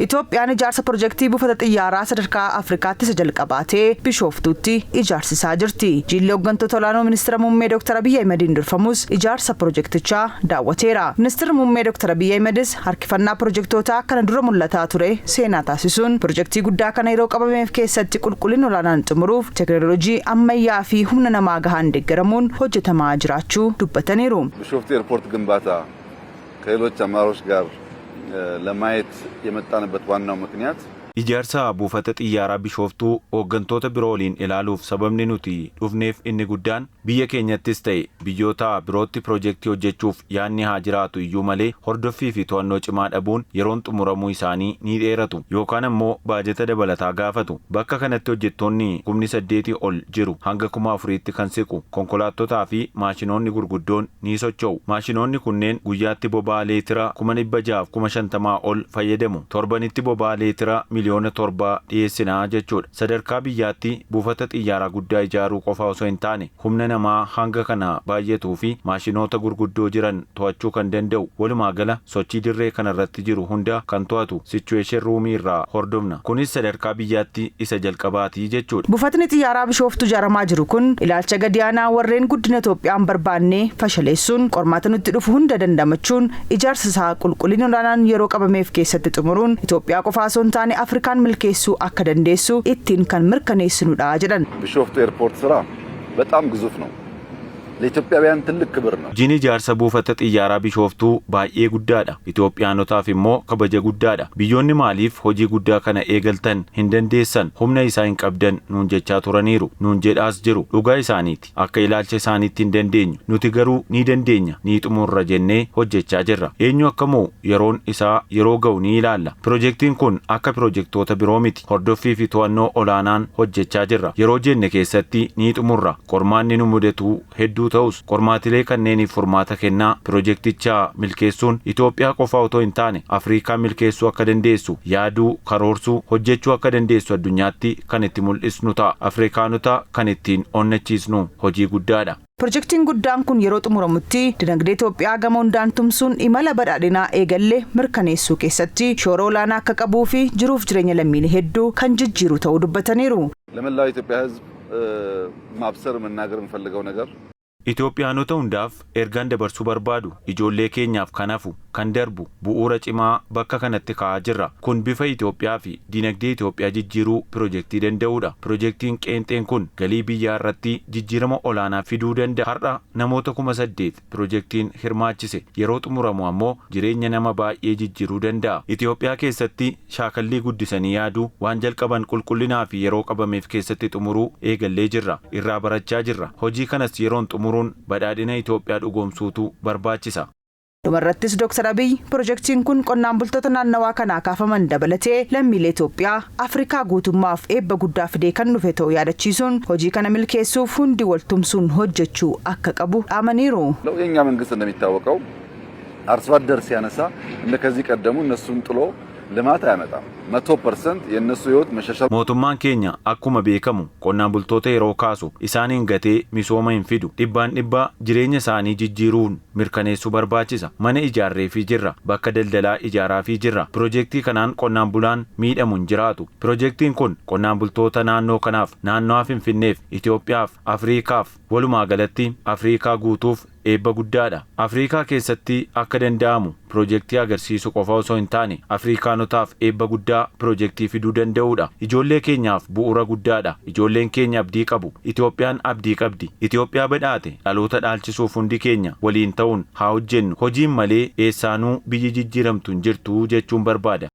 Itoophiyaan ijaarsa pirojektii buufata xiyyaaraa sadarkaa Afrikaatti isa jalqabaatee Bishooftuutti ijaarsisaa jirti. Jilli hooggantoota olaanoo ministeera muummee Dr. Abiy Ahmediin durfamus ijaarsa pirojektichaa daawwateera. Ministeerri muummee Dr. Abiy Ahmedis harkifannaa pirojektoota kana dura mul'ataa ture seenaa taasisuun pirojektii guddaa kana yeroo qabameef keessatti qulqullina olaanaan xumuruuf teekinooloojii ammayyaa fi humna namaa gahaan deeggaramuun hojjetamaa jiraachuu dubbataniiru. ቢሾፍቱ ኤርፖርት ግንባታ ከሌሎች አማራጮች ጋር ለማየት የመጣንበት ዋናው ምክንያት ijaarsa buufata xiyyaaraa Bishooftuu hooggantoota biroo waliin ilaaluuf sababni nuti dhufneef inni guddaan biyya keenyattis ta'e biyyoota birootti pirojektii hojjechuuf yaadni haa jiraatu iyyuu malee hordoffii fi to'annoo cimaa dhabuun yeroon xumuramuu isaanii ni dheeratu yookaan ammoo baajeta dabalataa gaafatu. Bakka kanatti hojjettoonni 8,000 ol jiru hanga 4,000tti kan siqu konkolaattotaa fi maashinoonni gurguddoon ni socho'u. Maashinoonni kunneen guyyaatti boba'aa leetira 650 ol fayyadamu. Torbanitti boba'aa leetira miliyoona 7 dhiyeessinaa jechuudha. Sadarkaa biyyaatti buufata xiyyaaraa guddaa ijaaruu qofa osoo hin taane humna namaa hanga kana baay'atuu fi maashinoota gurguddoo jiran to'achuu kan danda'u. Walumaa gala sochii dirree kanarratti jiru hunda kan to'atu sichueeshin ruumii irraa hordofna. Kunis sadarkaa biyyaatti isa jalqabaati jechuudha. Buufatni xiyyaaraa Bishooftuu ijaaramaa jiru kun ilaalcha gadiyaanaa warreen guddina Itoophiyaan barbaanne fashaleessuun qormaata nutti dhufu hunda dandamachuun ijaarsa isaa qulqullina olaanaan yeroo qabameef keessatti xumuruun Itoophiyaa qofaa osoo hin taane Afrikaan milkeessuu akka dandeessu ittiin kan mirkaneessinudha jedhan. ቢሾፍቱ ኤርፖርት ስራ በጣም ግዙፍ ነው። ለኢትዮጵያውያን ትልቅ ክብር ነው። Hojiin ijaarsa buufata xiyyaaraa Bishooftuu baay'ee guddaadha. Itoophiyaanotaaf immoo kabaja guddaadha. Biyyoonni maaliif hojii guddaa kana eegaltan hin dandeessan humna isaa hin qabdan nuun jechaa turaniiru. Nuun jedhaas jiru. Dhugaa isaaniiti. Akka ilaalcha isaaniitti hin dandeenyu. Nuti garuu ni dandeenya. Ni xumurra jennee hojjechaa jirra. Eenyu akkamoo yeroon isaa yeroo ga'u ni ilaalla. Pirojektiin kun akka pirojektoota biroo miti. Hordoffii fi to'annoo olaanaan hojjechaa jirra. Yeroo jenne keessatti ni xumurra. Qormaanni nu mudatu hedduu ta'us qormaatilee kanneeniif furmaata kennaa pirojekticha milkeessuun Itoophiyaa qofa otoo hin taane Afrikaa milkeessuu akka dandeessu yaaduu karoorsuu hojjechuu akka dandeessu addunyaatti kan itti mul'isnu ta'a. Afrikaanota kan ittiin onnachiisnu hojii guddaadha. Pirojektiin guddaan kun yeroo xumuramutti dinagdee Itoophiyaa gama hundaan tumsuun imala badhaadhinaa eegallee mirkaneessuu keessatti shoora olaanaa akka qabuu fi jiruuf jireenya lammiilee hedduu kan jijjiiru ta'uu dubbataniiru. ለመላው ኢትዮጵያ ሕዝብ ማብሰር መናገር የምፈልገው ነገር Itoophiyaanota hundaaf ergaan dabarsuu barbaadu ijoollee keenyaaf kan hafu kan darbu bu'uura cimaa bakka kanatti kaa'aa jirra. Kun bifa Itoophiyaa fi dinagdee Itoophiyaa jijjiiruu pirojektii danda'udha. Pirojektiin qeenxeen kun galii biyyaa irratti jijjiirama olaanaa fiduu danda'a. Har'a namoota 8,000 pirojektiin hirmaachise yeroo xumuramu ammoo jireenya nama baay'ee jijjiiruu danda'a. Itoophiyaa keessatti shaakallii guddisanii yaaduu waan jalqaban qulqullinaa fi yeroo qabameef keessatti xumuruu eegallee jirra. Irraa barachaa jirra. Hojii kanas yeroon xumuruun badhaadhina Itoophiyaa dhugoomsuutu barbaachisa. Dhumarrattis Dr. Abiy pirojektiin kun qonnaan bultoota naannawaa kanaa kaafaman dabalatee lammiilee Itoophiyaa Afrikaa guutummaaf eebba guddaa fidee kan dhufe ta'uu yaadachiisuun hojii kana milkeessuuf hundi waltumsuun hojjechuu akka qabu dhaamaniiru. የኛ መንግስት እንደሚታወቀው አርሶ አደር ሲያነሳ እንደከዚህ ቀደሙ እነሱን ጥሎ ልማት አያመጣም 100% የነሱ ህይወት መሻሻል mootummaan keenya akkuma beekamu qonnaan bultoota yeroo kaasu isaaniin gatee misooma hin fidu dhibbaa jireenya isaanii jijjiiruun mirkaneessuu barbaachisa. Mana ijaarree fi jirra bakka daldalaa ijaaraa fi jirra. Pirojektii kanaan qonnaan bulaan miidhamu hin jiraatu. Pirojektiin kun qonnaan bultoota naannoo kanaaf naannoo Finfinneef Itoophiyaaf Afrikaaf walumaa galatti Afrikaa guutuuf eebba guddaadha. Afrikaa keessatti akka danda'amu pirojektii agarsiisu qofa osoo hin taane Afrikaanotaaf eebba guddaa pirojektii fiduu danda'udha. Ijoollee keenyaaf bu'uura guddaadha. Ijoolleen keenya abdii qabu. Itoophiyaan abdii qabdi. Itoophiyaa badhaate dhaloota dhaalchisuuf hundi keenya waliin ta'uun haa hojjennu. Hojiin malee eessaanuu biyyi jijjiiramtu hin jirtu jechuun barbaada.